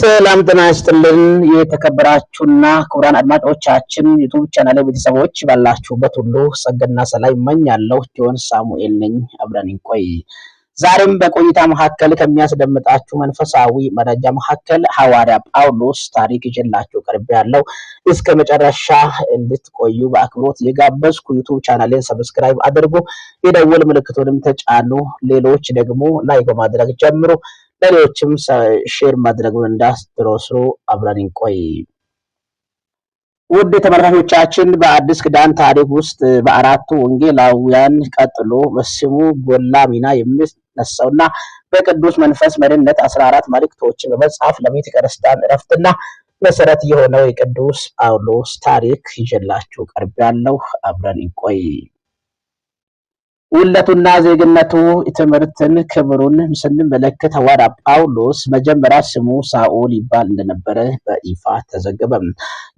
ሰላም ጤና ይስጥልን የተከበራችሁና ክቡራን አድማጮቻችን ዩቲዩብ ቻናል ቤተሰቦች ባላችሁበት ሁሉ ጸጋና ሰላም እመኛለሁ። ጆን ሳሙኤል ነኝ። አብረን እንቆይ። ዛሬም በቆይታ መካከል ከሚያስደምጣችሁ መንፈሳዊ መረጃ መካከል ሐዋርያ ጳውሎስ ታሪክ ይዤላችሁ ቀርቤያለሁ። እስከ መጨረሻ እንድትቆዩ በአክብሮት የጋበዝኩ። ዩቲዩብ ቻናሌን ሰብስክራይብ አድርጉ፣ የደወል ምልክቱንም ተጫኑ። ሌሎች ደግሞ ላይክ በማድረግ ጀምሩ። ለሌሎችም ሼር ማድረጉን እንዳትረሱ። አብረን እንቆይ። ውድ ተመልካቾቻችን በአዲስ ኪዳን ታሪክ ውስጥ በአራቱ ወንጌላውያን ቀጥሎ በስሙ ጎላ ሚና የሚነሳውና በቅዱስ መንፈስ መሪነት 14 መልእክቶችን በመጻፍ ለቤተ ክርስቲያን ዕረፍትና መሰረት የሆነው የቅዱስ ጳውሎስ ታሪክ ይዤላችሁ ቀርቤያለሁ። አብረን እንቆይ። ውለቱና ዜግነቱ ትምህርትን ክብሩን ስንመለከት ሐዋርያ ጳውሎስ መጀመሪያ ስሙ ሳኦል ይባል እንደነበረ በይፋ ተዘገበ።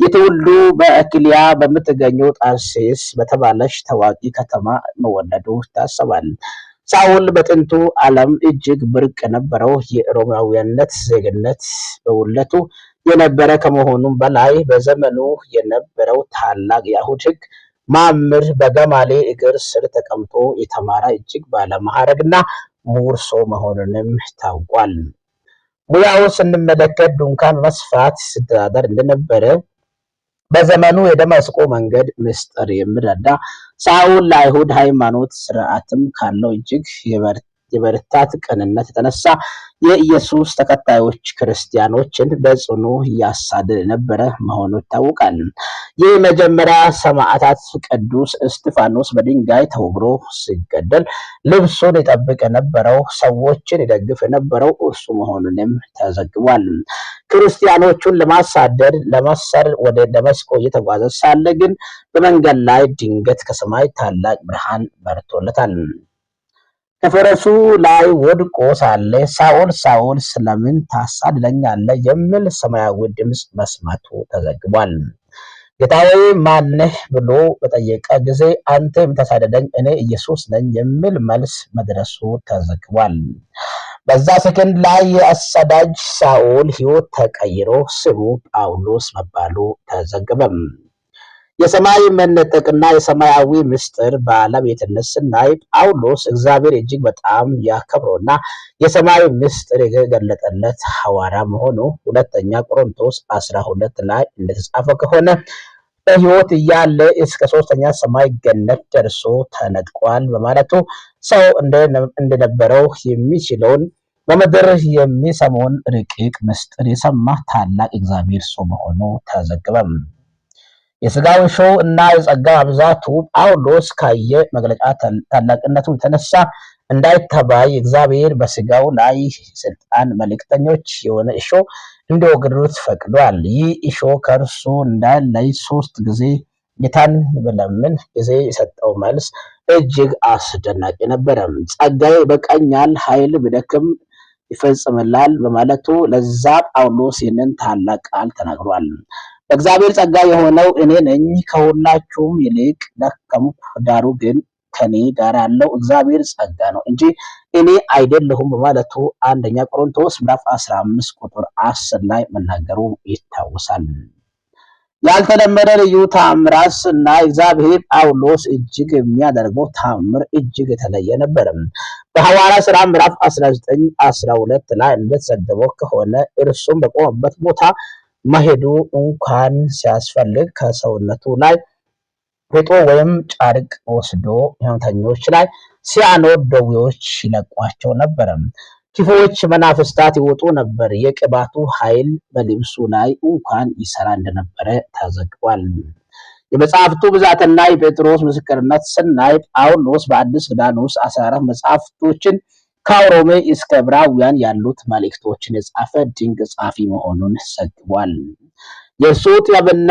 የትውልዱ በአኪልያ በምትገኘው ጣርሴስ በተባለች ታዋቂ ከተማ መወለዱ ይታሰባል። ሳኦል በጥንቱ ዓለም እጅግ ብርቅ የነበረው የሮማውያነት ዜግነት በውለቱ የነበረ ከመሆኑም በላይ በዘመኑ የነበረው ታላቅ የአይሁድ ሕግ ማምር በገማሌ እግር ስር ተቀምጦ የተማረ እጅግ ባለማዕረግና ምሁር ሰው መሆኑንም ታውቋል። ሙያውን ስንመለከት ድንኳን መስፋት ሲተዳደር እንደነበረ በዘመኑ የደማስቆ መንገድ ምስጢር የሚረዳ ሳኦል ለአይሁድ ሃይማኖት ስርዓትም ካለው እጅግ የበረታት ቅንነት የተነሳ የኢየሱስ ተከታዮች ክርስቲያኖችን በጽኑ እያሳደደ የነበረ መሆኑ ይታወቃል። ይህ መጀመሪያ ሰማዕታት ቅዱስ እስጢፋኖስ በድንጋይ ተወግሮ ሲገደል ልብሱን ይጠብቅ የነበረው ሰዎችን ይደግፍ የነበረው እርሱ መሆኑንም ተዘግቧል። ክርስቲያኖቹን ለማሳደድ ለማሰር ወደ ደማስቆ እየተጓዘ ሳለ ግን በመንገድ ላይ ድንገት ከሰማይ ታላቅ ብርሃን በርቶለታል። ከፈረሱ ላይ ወድቆ ሳለ ሳኦል ሳኦል ስለምን ታሳድደኛለህ የሚል ሰማያዊ ድምፅ መስማቱ ተዘግቧል። ጌታዬ ማነህ ብሎ በጠየቀ ጊዜ አንተ የምታሳድደኝ እኔ ኢየሱስ ነኝ የሚል መልስ መድረሱ ተዘግቧል። በዛ ሰከንድ ላይ የአሳዳጅ ሳኦል ሕይወት ተቀይሮ ስሙ ጳውሎስ መባሉ ተዘገበም። የሰማይ መነጠቅና የሰማያዊ ምስጢር ባለቤትነት ስናይ ጳውሎስ እግዚአብሔር እጅግ በጣም ያከብረውና የሰማይ ምስጢር የገለጠለት ሐዋርያ መሆኑ ሁለተኛ ቆሮንቶስ 12 ላይ እንደተጻፈ ከሆነ በሕይወት እያለ እስከ ሶስተኛ ሰማይ ገነት ደርሶ ተነጥቋል በማለቱ ሰው እንደነበረው የሚችለውን በምድር የሚሰማውን ረቂቅ ምስጢር የሰማ ታላቅ እግዚአብሔር ሰው መሆኑ ተዘገበም። የሥጋው ሾው እና የጸጋ ብዛቱ ጳውሎስ ካየ መግለጫ ታላቅነቱ የተነሳ እንዳይተባይ እግዚአብሔር በሥጋው ላይ ስልጣን መልእክተኞች የሆነ እሾ እንዲወግሩት ፈቅዷል። ይህ እሾ ከእርሱ እንዳይለይ 3 ጊዜ ጌታን በለምን ጊዜ የሰጠው መልስ እጅግ አስደናቂ ነበረ። ጸጋዬ ይበቃኛል፣ ኃይል ቢደክም ይፈጽምላል በማለቱ ለዛ ጳውሎስ ይህንን ታላቅ ቃል ተናግሯል። በእግዚአብሔር ጸጋ የሆነው እኔ ነኝ፣ ከሁላችሁም ይልቅ ደከምኩ፣ ዳሩ ግን ከኔ ጋር ያለው እግዚአብሔር ጸጋ ነው እንጂ እኔ አይደለሁም በማለቱ አንደኛ ቆሮንቶስ ምዕራፍ 15 ቁጥር 10 ላይ መናገሩ ይታወሳል። ያልተለመደ ልዩ ታምራት እና እግዚአብሔር ጳውሎስ እጅግ የሚያደርገው ታምር እጅግ የተለየ ነበር። በሐዋርያት ሥራ ምዕራፍ 19:12 ላይ እንደተዘገበው ከሆነ እርሱም በቆመበት ቦታ መሄዱ እንኳን ሲያስፈልግ ከሰውነቱ ላይ ፌጦ ወይም ጨርቅ ወስዶ ሕመምተኞች ላይ ሲያኖር ደዌዎች ይለቋቸው ነበር። ክፉዎች መናፍስታት ይወጡ ነበር። የቅባቱ ኃይል በልብሱ ላይ እንኳን ይሰራ እንደነበረ ተዘግቧል። የመጽሐፍቱ ብዛትና የጴጥሮስ ምስክርነት ስናይ ጳውሎስ በአዲስ ኪዳን ውስጥ 14 መጽሐፍቶችን ከሮሜ እስከ ዕብራውያን ያሉት መልእክቶችን የጻፈ ድንቅ ጻፊ መሆኑን ዘግቧል። የእርሱ ጥበብና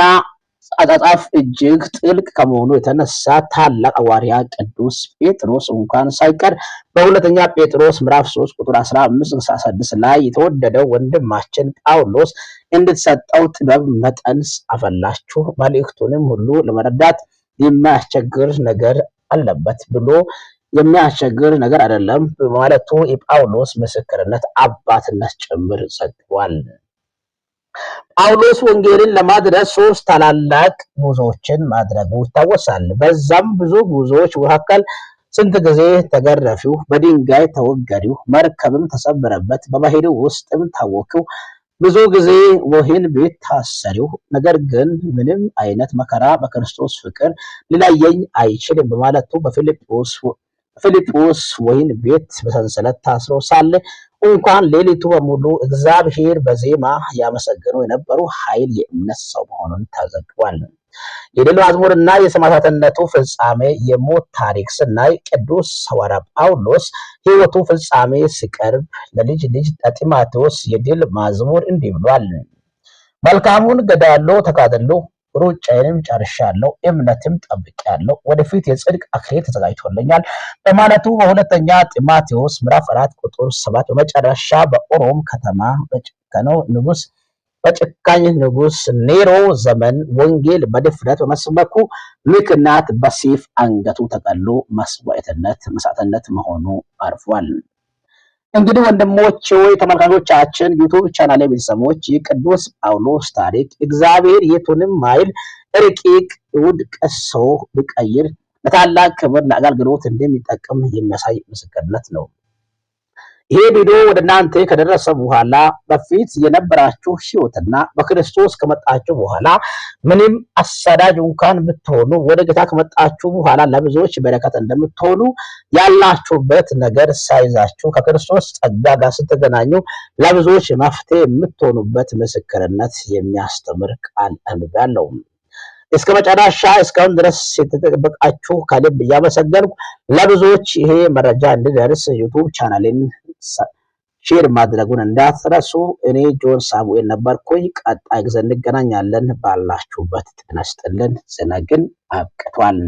አጻጻፍ እጅግ ጥልቅ ከመሆኑ የተነሳ ታላቅ ሐዋርያ ቅዱስ ጴጥሮስ እንኳን ሳይቀር በሁለተኛ ጴጥሮስ ምዕራፍ 3 ቁጥር 15-16 ላይ የተወደደው ወንድማችን ጳውሎስ እንድትሰጠው ጥበብ መጠን አፈላችሁ፣ መልእክቱንም ሁሉ ለመረዳት የሚያስቸግር ነገር አለበት ብሎ የሚያስቸግር ነገር አይደለም በማለቱ የጳውሎስ ምስክርነት አባትነት ጭምር ዘግቧል። ጳውሎስ ወንጌልን ለማድረስ 3 ታላላቅ ጉዞዎችን ማድረጉ ይታወሳል። በዛም ብዙ ጉዞዎች መካከል ስንት ጊዜ ተገረፉ፣ በድንጋይ ተወገሩ፣ መርከብም ተሰበረበት፣ በባህሩ ውስጥም ታወኩ፣ ብዙ ጊዜ ወህኒ ቤት ታሰሩ። ነገር ግን ምንም አይነት መከራ በክርስቶስ ፍቅር ሊለየኝ አይችልም በማለቱ በፊልጵዎስ ወህኒ ቤት በሰንሰለት ታስሮ ሳለ እንኳን ሌሊቱ በሙሉ እግዚአብሔር በዜማ ያመሰግኑ የነበሩ ኃይል የእምነት ሰው መሆኑን ተዘግቧል። የድል መዝሙርና የሰማዕትነቱ ፍጻሜ የሞት ታሪክ ስናይ ቅዱስ ሐዋርያ ጳውሎስ ሕይወቱ ፍጻሜ ሲቀርብ ለልጅ ለጢሞቴዎስ የድል መዝሙር እንዲህ ብሏል። መልካሙን ገድል ተጋድዬ ሩጫዬንም ጨርሻለሁ፣ እምነትም ጠብቄአለሁ፣ ወደፊት የጽድቅ አክሊል ተዘጋጅቶልኛል በማለቱ በሁለተኛ ጢሞቴዎስ ምዕራፍ 4 ቁጥር 7 በመጨረሻ በሮም ከተማ በጨካኝ ንጉስ ኔሮ ዘመን ወንጌል በድፍረት በመስበኩ ምክንያት በሰይፍ አንገቱ ተቀሎ መስዋዕትነት መሆኑ አርፏል። እንግዲህ ወንድሞቼ ወይ ተመልካቾቻችን ዩቲዩብ ቻናል ላይ ቤተሰቦች የቅዱስ ጳውሎስ ታሪክ እግዚአብሔር የቱንም ኃይል ረቂቅ ውድቅ ሰው ቢቀይር ለታላቅ ክብር ለአገልግሎት እንደሚጠቅም የሚያሳይ ምስክርነት ነው። ይሄ ቪዲዮ ወደ እናንተ ከደረሰ በኋላ በፊት የነበራችሁ ሕይወትና በክርስቶስ ከመጣችሁ በኋላ ምንም አሳዳጅ እንኳን ብትሆኑ ወደ ጌታ ከመጣችሁ በኋላ ለብዙዎች በረከት እንደምትሆኑ ያላችሁበት ነገር ሳይዛችሁ ከክርስቶስ ጸጋ ጋር ስትገናኙ ለብዙዎች መፍትሄ የምትሆኑበት ምስክርነት የሚያስተምር ቃል አንብቤያለሁ። እስከ መጨረሻ እስካሁን ድረስ የተጠበቃችሁ ከልብ እያመሰገንኩ ለብዙዎች ይሄ መረጃ እንዲደርስ ዩቲዩብ ቻናሌን ሼር ማድረጉን እንዳትረሱ። እኔ ጆን ሳሙኤል ነበርኩኝ። ቀጣይ ጊዜ እንገናኛለን። ባላችሁበት ጤና ይስጥልን። ዜና ግን አብቅቷል።